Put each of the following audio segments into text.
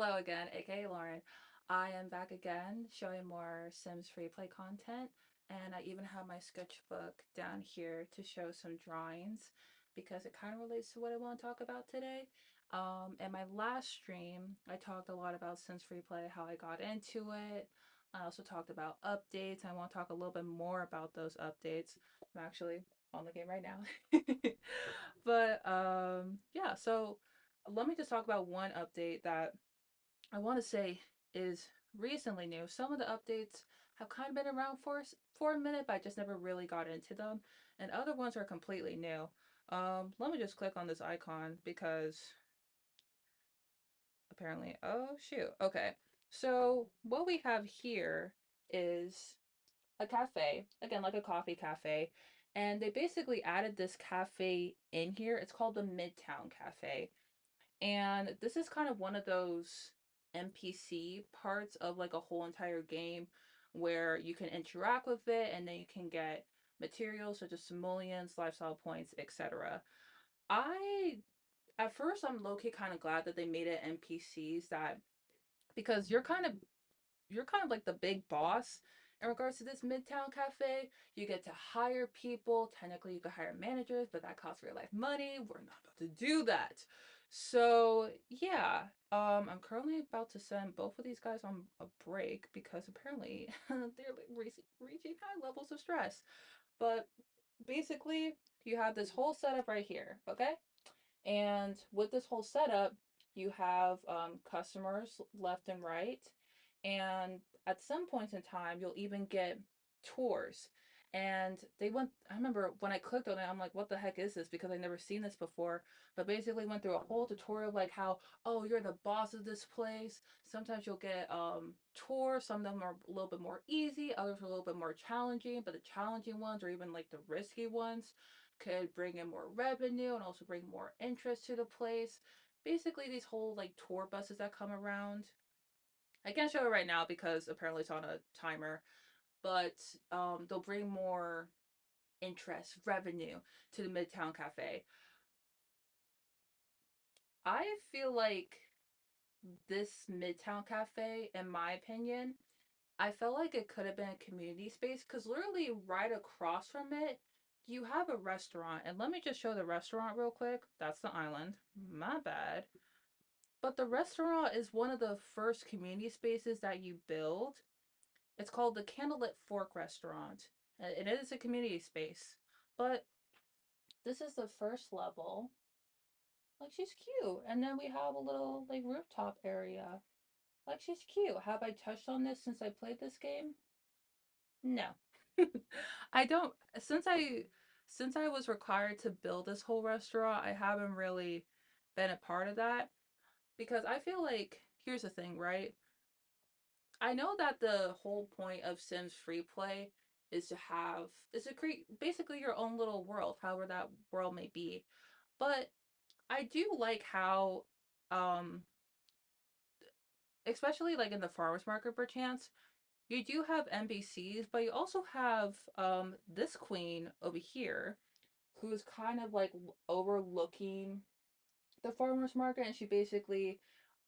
Hello again, aka Lauren. I am back again showing more Sims Freeplay content, and I even have my sketchbook down here to show some drawings because it kind of relates to what I want to talk about today. In my last stream, I talked a lot about Sims Freeplay, how I got into it. I also talked about updates. I want to talk a little bit more about those updates. I'm actually on the game right now. But yeah, so let me just talk about one update that I want to say is recently new. Some of the updates have kind of been around for a minute, but I just never really got into them. And other ones are completely new. Let me just click on this icon because apparently, oh shoot. Okay. So what we have here is a cafe, again, like a coffee cafe. And they basically added this cafe in here. It's called the Midtown Cafe. And this is kind of one of those NPC parts of like a whole entire game where you can interact with it and then you can get materials such as simoleons, lifestyle points, etc. I at first I'm low-key kind of glad that they made it NPCs that because you're kind of like the big boss in regards to this Midtown Cafe. You get to hire people. Technically, you could hire managers, but that costs real life money. We're not about to do that. So yeah, I'm currently about to send both of these guys on a break because apparently they're like reaching high levels of stress. But basically, you have this whole setup right here. Okay. And with this whole setup, you have customers left and right. And at some points in time, you'll even get tours. And I remember when I clicked on it, I'm like, what the heck is this? Because I've never seen this before. But basically went through a whole tutorial like how, oh, you're the boss of this place. Sometimes you'll get tours. Some of them are a little bit more easy, others are a little bit more challenging. But the challenging ones or even like the risky ones could bring in more revenue and also bring more interest to the place. Basically, these whole like tour buses that come around. I can't show it right now because apparently it's on a timer, but they'll bring more interest, revenue to the Midtown Cafe. I feel like this Midtown Cafe, in my opinion, I felt like it could have been a community space because literally right across from it, you have a restaurant. And let me just show the restaurant real quick. That's the island. My bad. But the restaurant is one of the first community spaces that you build. It's called the Candlelit Fork Restaurant. It is a community space. But this is the first level. Like she's cute. And then we have a little like rooftop area. Like she's cute. Have I touched on this since I played this game? No. I don't since I was required to build this whole restaurant, I haven't really been a part of that because I feel like here's the thing, right? I know that the whole point of Sims Freeplay is to create basically your own little world, however that world may be. But I do like how um especially like in the farmers market perchance, you do have NPCs, but you also have this queen over here who's kind of like overlooking the farmers market, and she basically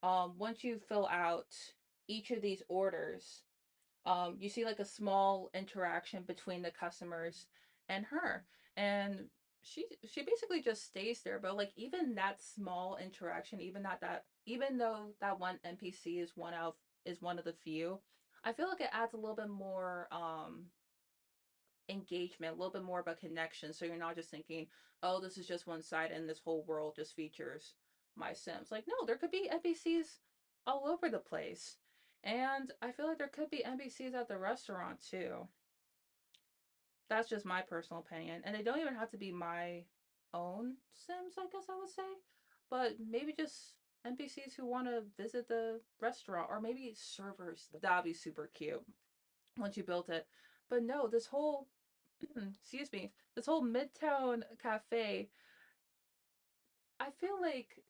once you fill out each of these orders, you see like a small interaction between the customers and her, and she basically just stays there. But like even that small interaction, even though that one NPC is one of the few, I feel like it adds a little bit more engagement, a little bit more of a connection. So you're not just thinking, oh, this is just one side and this whole world just features my Sims. Like, no, there could be NPCs all over the place. And I feel like there could be NPCs at the restaurant too. That's just my personal opinion. And they don't even have to be my own Sims, I guess I would say. But maybe just NPCs who want to visit the restaurant or maybe servers. That'd be super cute once you built it. But no, this whole excuse me, this whole Midtown Cafe, I feel like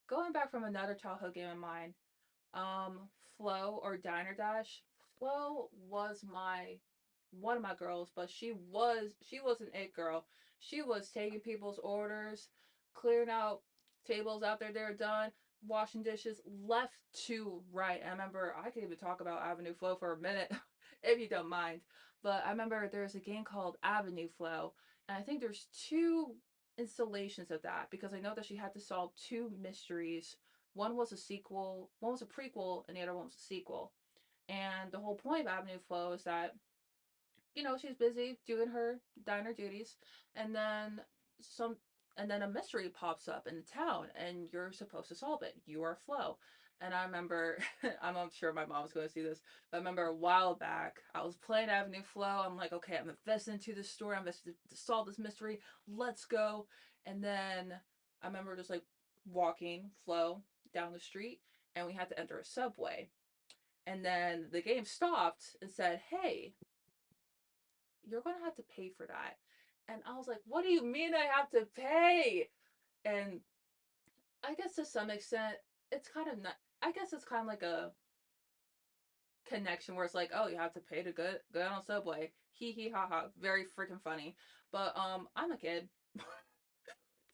going back from another childhood game of mine, Flo or Diner Dash. Flo was my one of my girls, but she was an it girl. She was taking people's orders, clearing out. tables out there, they're done. Washing dishes left to right. I remember I could even talk about Avenue Flow for a minute if you don't mind. But I remember there's a game called Avenue Flow, and I think there's two installations of that because I know that she had to solve two mysteries. One was a sequel, one was a prequel, and the other one was a sequel. And the whole point of Avenue Flow is that she's busy doing her diner duties, and then some, and then a mystery pops up in the town, and you're supposed to solve it. You are Flo. And I remember, I'm sure my mom's going to see this, but I remember a while back, I was playing Avenue Flow. I'm like, okay, I'm invested into this story. I'm invested to solve this mystery. Let's go. And then I remember just like walking Flo down the street, and we had to enter a subway. And then the game stopped and said, hey, you're going to have to pay for that. And I was like, what do you mean I have to pay? And I guess to some extent, it's kind of not, I guess it's kind of like a connection where it's like, oh, you have to pay to go on Subway. Hee hee ha ha. Very freaking funny. But I'm a kid.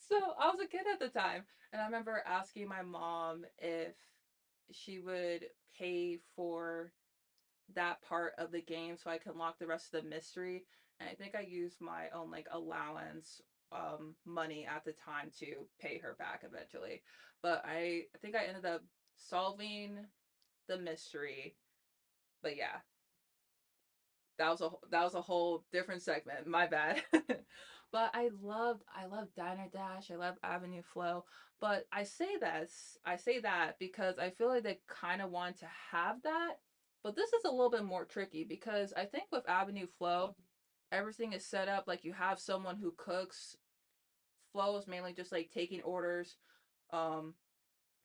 So I was a kid at the time. And I remember asking my mom if she would pay for that part of the game so I can lock the rest of the mystery. And I think I used my own like allowance money at the time to pay her back eventually. But I think I ended up solving the mystery. But yeah, that was a whole different segment. My bad. But I love Diner Dash. I love Avenue Flow. But I say that because I feel like they kind of want to have that. But this is a little bit more tricky because I think with Avenue Flow, everything is set up like you have someone who cooks. Flow is mainly just like taking orders, um,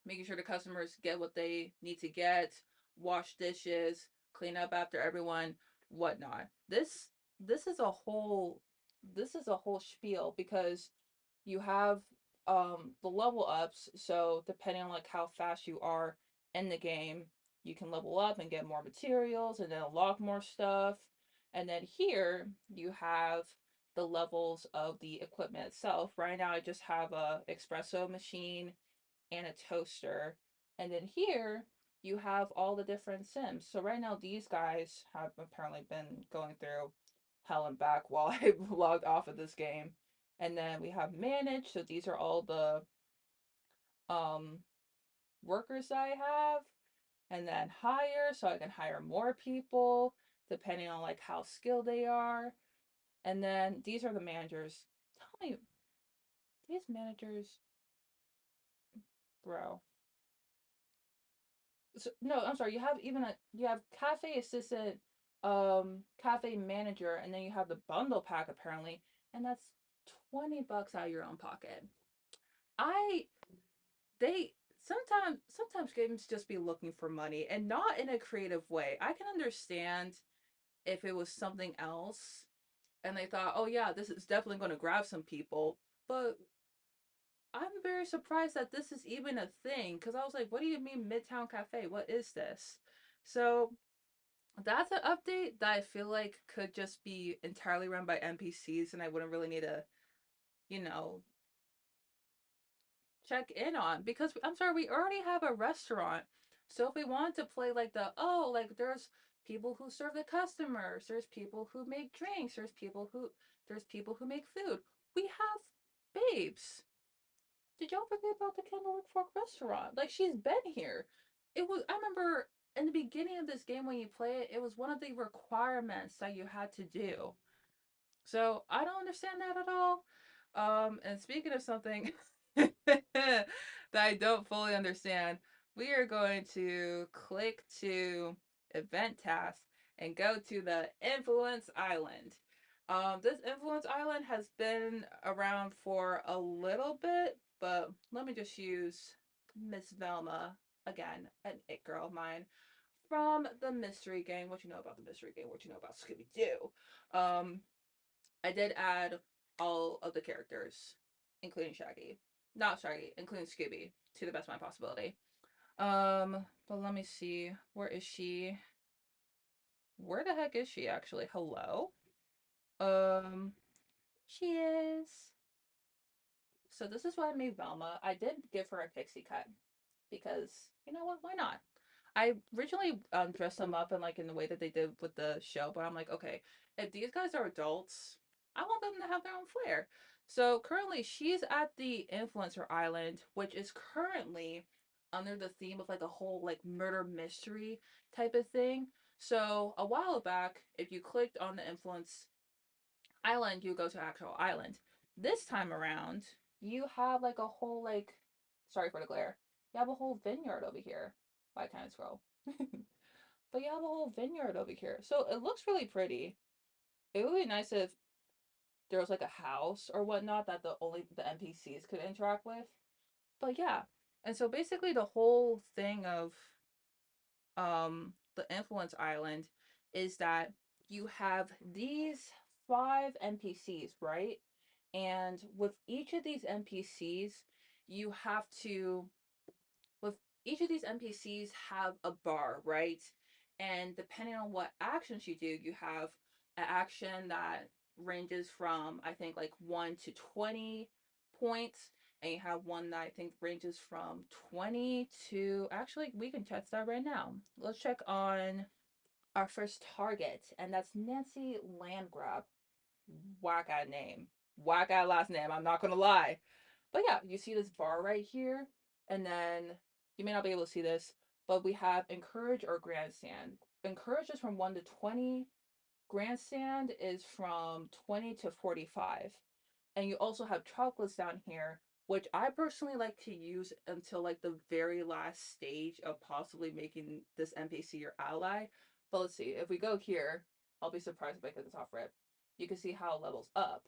making sure the customers get what they need to get, wash dishes, clean up after everyone, whatnot. This is a whole this is a whole spiel because you have the level ups, so depending on like how fast you are in the game, you can level up and get more materials and then unlock more stuff. And then here you have the levels of the equipment itself. Right now I just have a espresso machine and a toaster. And then here you have all the different Sims. So right now these guys have apparently been going through hell and back while I logged off of this game. And then we have manage. So these are all the um workers I have. And then hire, so I can hire more people depending on like how skilled they are. And then these are the managers. Tell me, these managers, bro. So, no, I'm sorry. You have cafe assistant, cafe manager, and then you have the bundle pack apparently, and that's $20 out of your own pocket. I they sometimes games just be looking for money and not in a creative way. I can understand if it was something else and they thought, oh yeah, this is definitely going to grab some people, but I'm very surprised that this is even a thing because I was like, what do you mean Midtown Cafe? What is this? So that's an update that I feel like could just be entirely run by NPCs and I wouldn't really need to, you know, check in on because I'm sorry, we already have a restaurant. So if we wanted to play like like there's people who serve the customers, there's people who make drinks, there's people who make food. We have babes. Did y'all forget about the Candlelit Fork restaurant? Like she's been here. I remember in the beginning of this game when you play it, it was one of the requirements that you had to do. So I don't understand that at all. And speaking of something that I don't fully understand, we are going to click to event task and go to the Influence Island. This Influence Island has been around for a little bit, but let me just use Miss Velma again, an it girl of mine from the mystery game. What you know about the mystery game? What you know about Scooby Doo? I did add all of the characters, including Shaggy. Not Shaggy, including Scooby, to the best of my possibility. But let me see. Where is she? Where the heck is she actually? Hello? Um, she is. So this is what I made Velma. I did give her a pixie cut because you know what? Why not? I originally dressed them up in like in the way that they did with the show, but I'm like, okay, if these guys are adults, I want them to have their own flair. So currently, she's at the influencer island, which is currently under the theme of like a whole like murder mystery type of thing. So a while back, if you clicked on the influence island, you go to actual island. This time around, you have like a whole like sorry for the glare. You have a whole vineyard over here. Why can't I scroll? But you have a whole vineyard over here. So it looks really pretty. It would be nice if there was like a house or whatnot that the NPCs could interact with. But yeah. And so basically the whole thing of the influence island is that you have these five NPCs, right? And with each of these NPCs, you have to with each of these NPCs have a bar, right? And depending on what actions you do, you have an action that ranges from I think like 1 to 20 points, and you have one that I think ranges from 20 to actually we can check that right now. Let's check on our first target, and that's Nancy Landgrab. Whack out name. Whack out last name, I'm not gonna lie. But yeah, you see this bar right here, and then you may not be able to see this, but we have encourage or grandstand. Encourage is from 1 to 20, grandstand is from 20 to 45. And you also have chocolates down here, which I personally like to use until like the very last stage of possibly making this NPC your ally. But let's see, if we go here, I'll be surprised if I get this off rip. You can see how it levels up.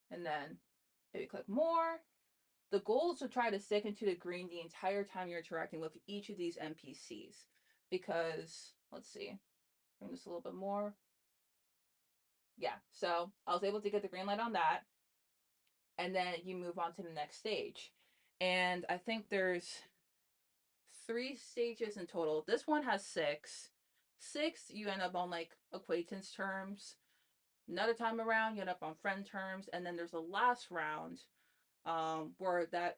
And then if you click more, the goal is to try to stick into the green the entire time you're interacting with each of these NPCs. Because, let's see, bring this a little bit more. Yeah, so I was able to get the green light on that. And then you move on to the next stage. And I think there's 3 stages in total. This one has six. Six, you end up on like acquaintance terms. Another time around, you end up on friend terms. And then there's a last round where that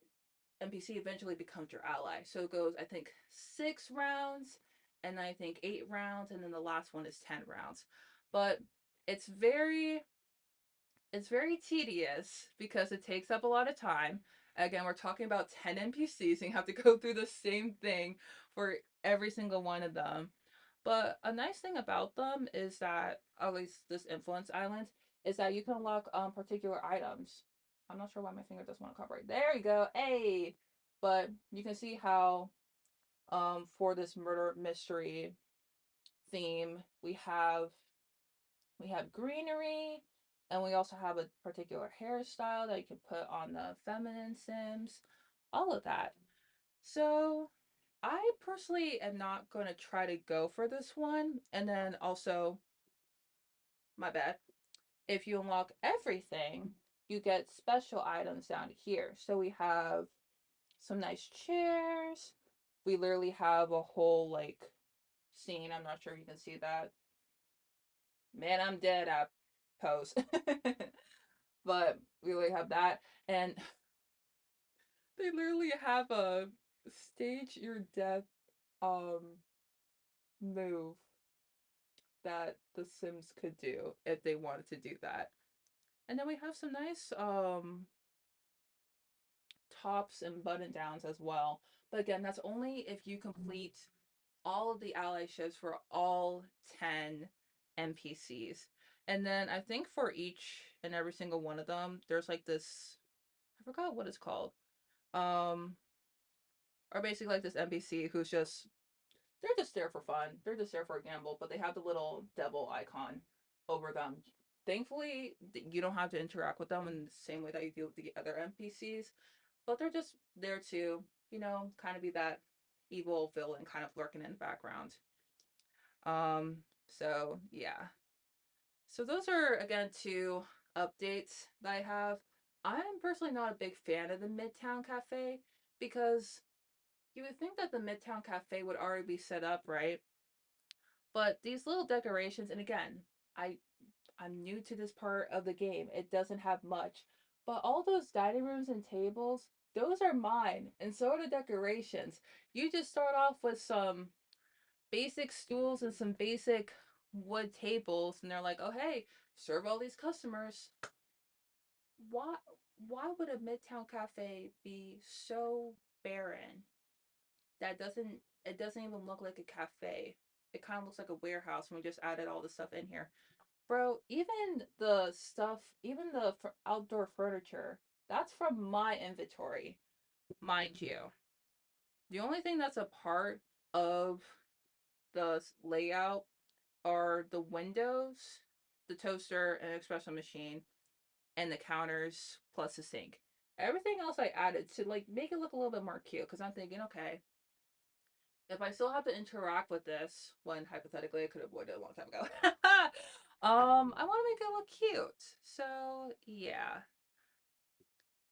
NPC eventually becomes your ally. So it goes, I think, 6 rounds, and I think 8 rounds, and then the last one is 10 rounds. But it's very it's very tedious because it takes up a lot of time. Again, we're talking about 10 NPCs and you have to go through the same thing for every single one of them. But a nice thing about them is that, at least this influence island, is that you can unlock particular items. I'm not sure why my finger doesn't want to cooperate. There you go. Hey! But you can see how for this murder mystery theme, we have greenery, and we also have a particular hairstyle that you can put on the feminine Sims, all of that. So I personally am not going to try to go for this one. And then also, my bad, if you unlock everything, you get special items down here. So we have some nice chairs. We literally have a whole like scene. I'm not sure if you can see that. Man, I'm dead at pose. But we literally have that, and they literally have a stage your death um move that the Sims could do if they wanted to do that. And then we have some nice tops and button downs as well. But again, that's only if you complete all of the ally ships for all 10 NPCs. And then I think for each and every single one of them, there's like this, I forgot what it's called. Um, or basically like this NPC who's just they're just there for fun. They're just there for a gamble, but they have the little devil icon over them. Thankfully, you don't have to interact with them in the same way that you do with the other NPCs, but they're just there to, kind of be that evil villain kind of lurking in the background. So yeah. So those are again 2 updates that I have. I'm personally not a big fan of the Midtown Cafe because you would think that the Midtown Cafe would already be set up, right? But these little decorations, and again, I I'm new to this part of the game. It doesn't have much, But all those dining rooms and tables, those are mine, and so are the decorations. You just start off with some basic stools and some basic wood tables, and they're like, "Oh hey, serve all these customers." Why? Why would a Midtown cafe be so barren that doesn't it doesn't even look like a cafe? It kind of looks like a warehouse when we just added all the stuff in here. Bro, even the stuff, even the outdoor furniture, that's from my inventory, mind you. The only thing that's a part of the layout are the windows, the toaster, and espresso machine, and the counters plus the sink. Everything else I added to like make it look a little bit more cute because I'm thinking, okay, if I still have to interact with this, when hypothetically I could have avoided it a long time ago, I want to make it look cute. So yeah,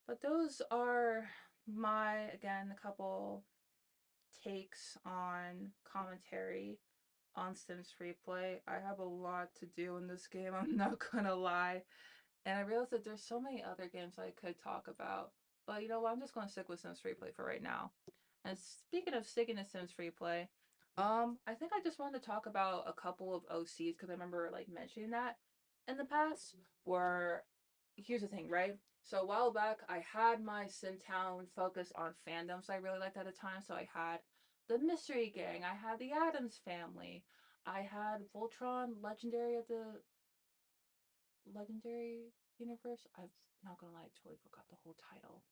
but those are my again a couple takes on commentary on Sims Freeplay. I have a lot to do in this game. I'm not gonna lie. And I realized that there's so many other games I could talk about. But you know what? I'm just going to stick with Sims Freeplay for right now. And speaking of sticking to Sims Freeplay, I think I just wanted to talk about a couple of OCs because I remember like mentioning that in the past. Where here's the thing, right? So a while back, I had my Simtown focus on fandoms I really liked at the time. So I had the Mystery Gang, I had the Adams Family, I had Voltron Legendary of the Legendary Universe. I'm not gonna lie, I totally forgot the whole title.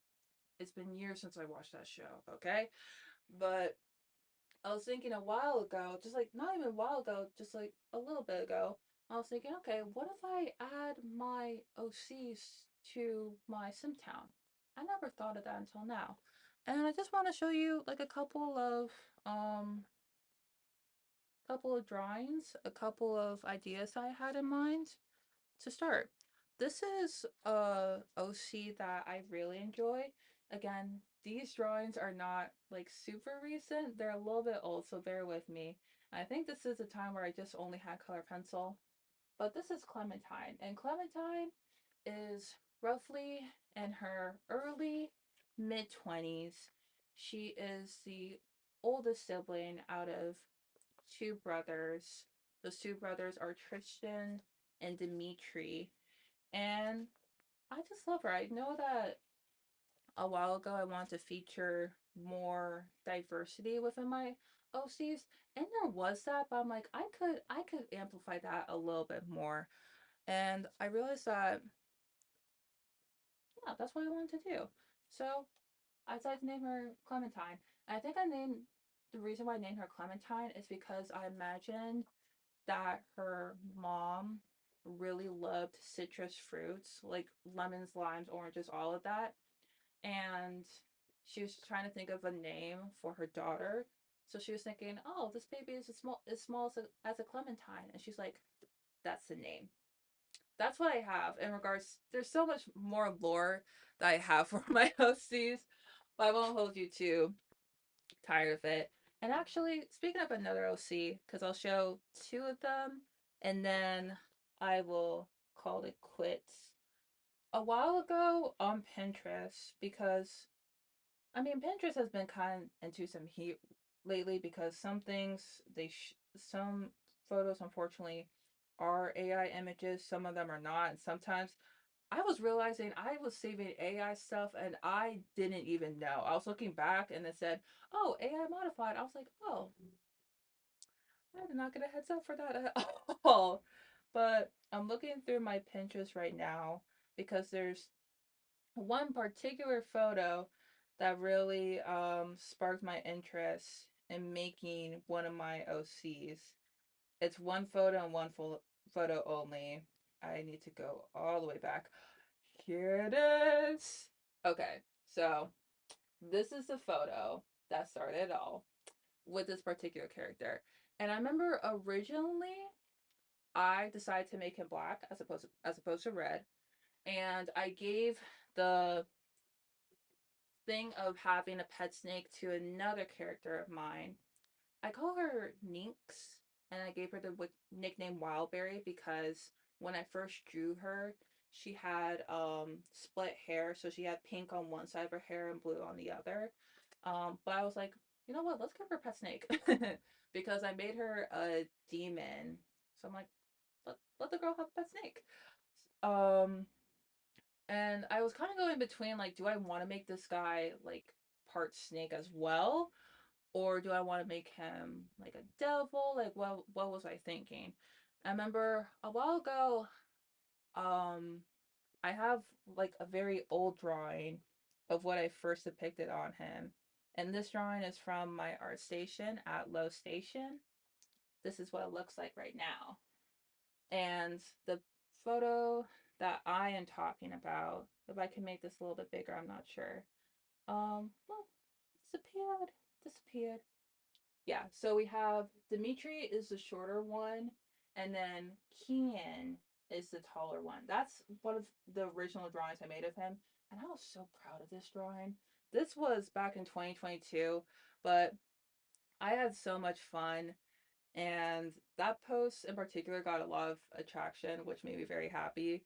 It's been years since I watched that show, okay? But I was thinking a while ago, just like not even a while ago, just like a little bit ago, I was thinking, okay, what if I add my OCs to my Simtown? I never thought of that until now. And I just want to show you like um a couple of drawings, a couple of ideas I had in mind to start. This is a OC that I really enjoy. Again, these drawings are not like super recent. They're a little bit old, so bear with me. I think this is a time where I just only had color pencil. But this is Clementine, and Clementine is roughly in her early mid 20s. She is the oldest sibling out of two brothers. Those two brothers are Tristan and Dimitri. And I just love her. I know that a while ago I wanted to feature more diversity within my OCs, and there was that, but I'm like, I could amplify that a little bit more. And I realized that yeah, that's what I wanted to do. So I decided to name her Clementine. And I think I named the reason why I named her Clementine is because I imagined that her mom really loved citrus fruits like lemons, limes, oranges, all of that. And she was trying to think of a name for her daughter. So she was thinking, "Oh, this baby is as small as a clementine." And she's like, "That's the name." That's what I have in regards. There's so much more lore that I have for my OCs, but I won't hold you too tired of it. And actually, speaking of another OC, because I'll show two of them and then I will call it quits. A while ago on Pinterest, because I mean, Pinterest has been kind of into some heat lately because some things, some photos, unfortunately, are AI images, some of them are not. And sometimes I was realizing I was saving AI stuff and I didn't even know. I was looking back and it said, "Oh, AI modified." I was like, "Oh, I did not get a heads up for that at all." But I'm looking through my Pinterest right now because there's one particular photo that really sparked my interest in making one of my OCs. It's one photo and one full photo only. I need to go all the way back. Here it is. Okay, so this is the photo that started it all with this particular character. And I remember originally I decided to make him black as opposed to red. And I gave the thing of having a pet snake to another character of mine. I call her Ninx, and I gave her the nickname Wildberry because when I first drew her, she had split hair, so she had pink on one side of her hair and blue on the other. But I was like, you know what? Let's give her a pet snake because I made her a demon. So I'm like, let the girl have a pet snake. Um, and I was kind of going between like, do I want to make this guy like part snake as well, or do I want to make him like a devil? Like, what was I thinking? I remember a while ago, um, I have like a very old drawing of what I first depicted on him. And this drawing is from my art station at Low Station. This is what it looks like right now. And the photo that I am talking about, if I can make this a little bit bigger, I'm not sure. Well, disappeared, disappeared. Yeah, so we have Dimitri is the shorter one, and then Kian is the taller one. That's one of the original drawings I made of him, and I was so proud of this drawing. This was back in 2022, but I had so much fun, and that post in particular got a lot of attraction, which made me very happy.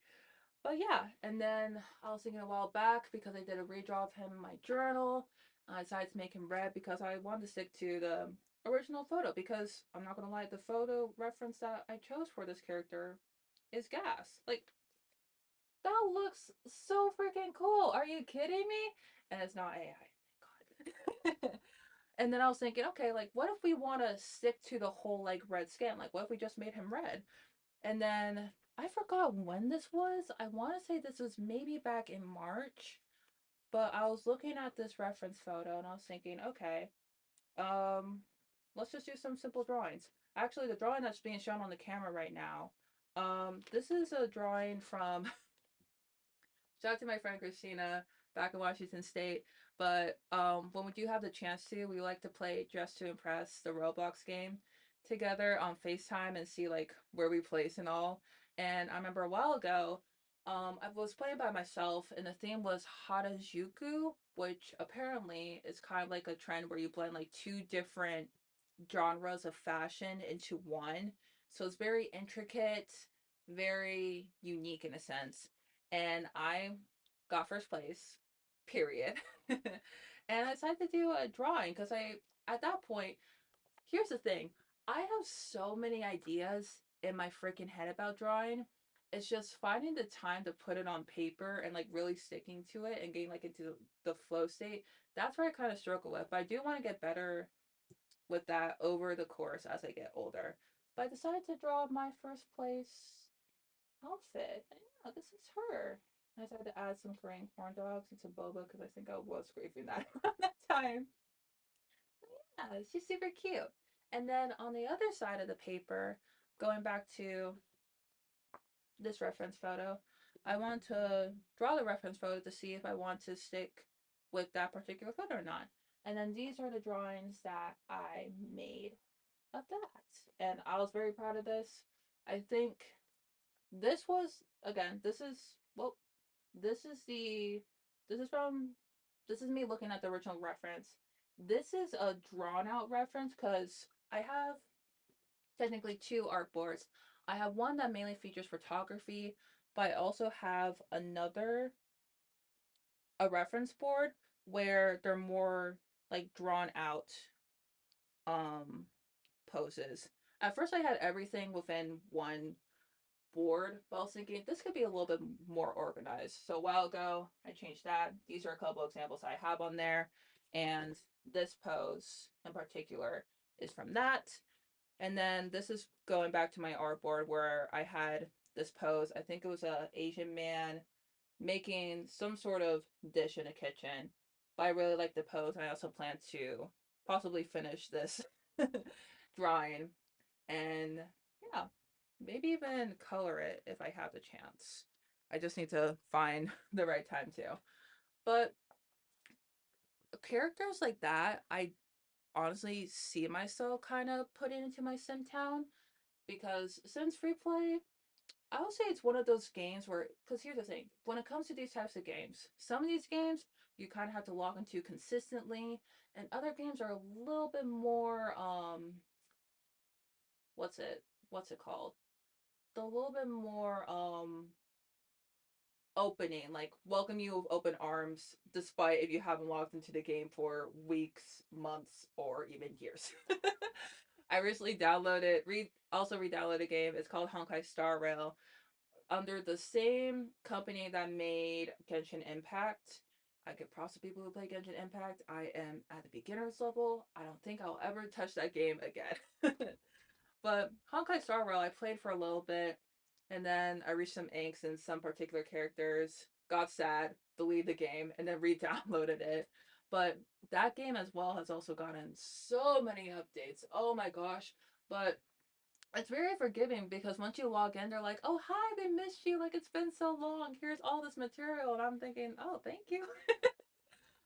But yeah, and then I was thinking a while back because I did a redraw of him in my journal. I decided to make him red because I wanted to stick to the original photo because I'm not gonna lie, the photo reference that I chose for this character is gas. Like that looks so freaking cool. Are you kidding me? And it's not AI. Thank God. And then I was thinking, okay, like what if we want to stick to the whole like red skin? Like what if we just made him red? And then I forgot when this was. I want to say this was maybe back in March, but I was looking at this reference photo and I was thinking, okay, um, let's just do some simple drawings. Actually, the drawing that's being shown on the camera right now, this is a drawing from shout out to my friend Christina back in Washington State. But when we do have the chance to, we like to play Dress to Impress, the Roblox game, together on FaceTime and see like where we place and all. And I remember a while ago, I was playing by myself, and the theme was Harajuku, which apparently is kind of like a trend where you blend like two different genres of fashion into one. So it's very intricate, very unique in a sense. And I got first place, period. And I decided to do a drawing because at that point, here's the thing I have so many ideas in my freaking head about drawing. It's just finding the time to put it on paper and like really sticking to it and getting like into the flow state. That's where I kind of struggle with. But I do want to get better with that over the course as I get older. But I decided to draw my first place outfit. And yeah, this is her. I decided to add some Korean corn dogs and some boba because I think I was craving that around that time. Yeah, she's super cute. And then on the other side of the paper, going back to this reference photo, I want to draw the reference photo to see if I want to stick with that particular photo or not. And then these are the drawings that I made of that. And I was very proud of this. I think this was again, this is well, this is the this is from this is me looking at the original reference. This is a drawn out reference because I have technically two art boards. I have one that mainly features photography, but I also have another a reference board where they're more like drawn out um poses. At first I had everything within one board, but I was thinking this could be a little bit more organized. So a while ago, I changed that. These are a couple examples I have on there. And this pose in particular is from that. And then this is going back to my art board where I had this pose. I think it was a Asian man making some sort of dish in a kitchen. But I really like the pose, and I also plan to possibly finish this drawing and yeah, maybe even color it if I have the chance. I just need to find the right time to. But characters like that, I honestly see myself kind of putting into my sim town because Sims Freeplay, I would say it's one of those games where, because here's the thing, when it comes to these types of games, some of these games you kind of have to log into consistently, and other games are a little bit more, what's it called? A little bit more opening, like welcome you with open arms, despite if you haven't logged into the game for weeks, months, or even years. I recently also re-downloaded a game. It's called Honkai Star Rail, under the same company that made Genshin Impact. I could props to people who play Genshin Impact. I am at the beginner's level. I don't think I'll ever touch that game again. But Honkai Star Rail, I played for a little bit, and then I reached some angst in some particular characters, got sad, deleted the game, and then re-downloaded it. But that game as well has also gotten so many updates. Oh my gosh. But it's very forgiving because once you log in, they're like, "Oh hi, we missed you. Like it's been so long. Here's all this material," and I'm thinking, "Oh, thank you."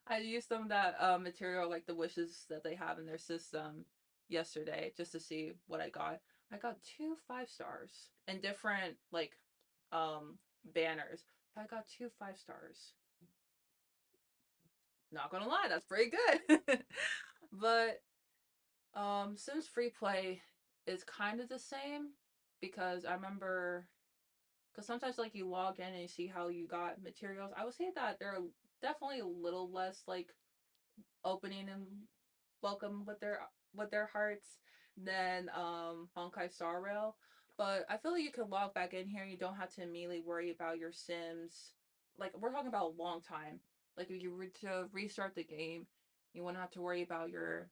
I used some of that material, like the wishes that they have in their system, yesterday just to see what I got. I got two 5 stars and different like banners. I got two 5 stars. Not gonna lie, that's pretty good. But Sims Freeplay is kind of the same because I remember because sometimes like you log in and you see how you got materials. I would say that they're definitely a little less like opening and welcome with their hearts than Honkai Star Rail. But I feel like you can log back in here and you don't have to immediately worry about your Sims. Like we're talking about a long time. Like if you were to restart the game, you wouldn't have to worry about your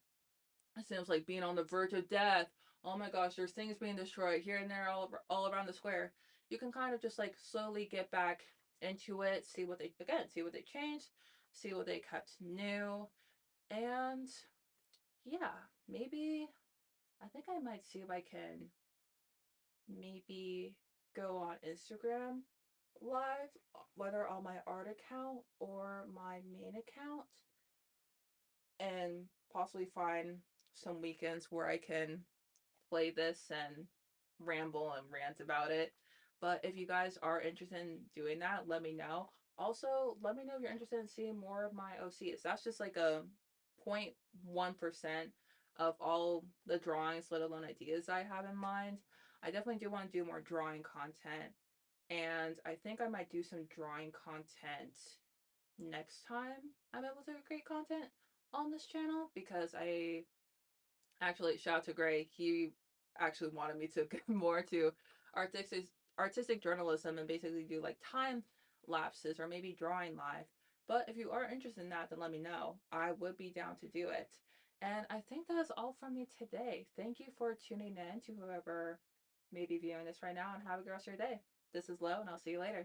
Sims like being on the verge of death. Oh my gosh, there's things being destroyed here and there all around the square. You can kind of just like slowly get back into it, see what they changed, see what they kept new, and yeah, maybe I think I might see if I can maybe go on Instagram live, whether on my art account or my main account, and possibly find some weekends where I can play this and ramble and rant about it. But if you guys are interested in doing that, let me know. Also, let me know if you're interested in seeing more of my OCs. That's just like a 0.1% of all the drawings, let alone ideas I have in mind. I definitely do want to do more drawing content. And I think I might do some drawing content next time I'm able to create content on this channel because I actually shout out to Gray. He actually wanted me to get more to artistic artistic journalism and basically do like time lapses or maybe drawing live. But if you are interested in that, then let me know. I would be down to do it. And I think that is all from me today. Thank you for tuning in to whoever may be viewing this right now and have a good rest of your day. This is Lo, and I'll see you later.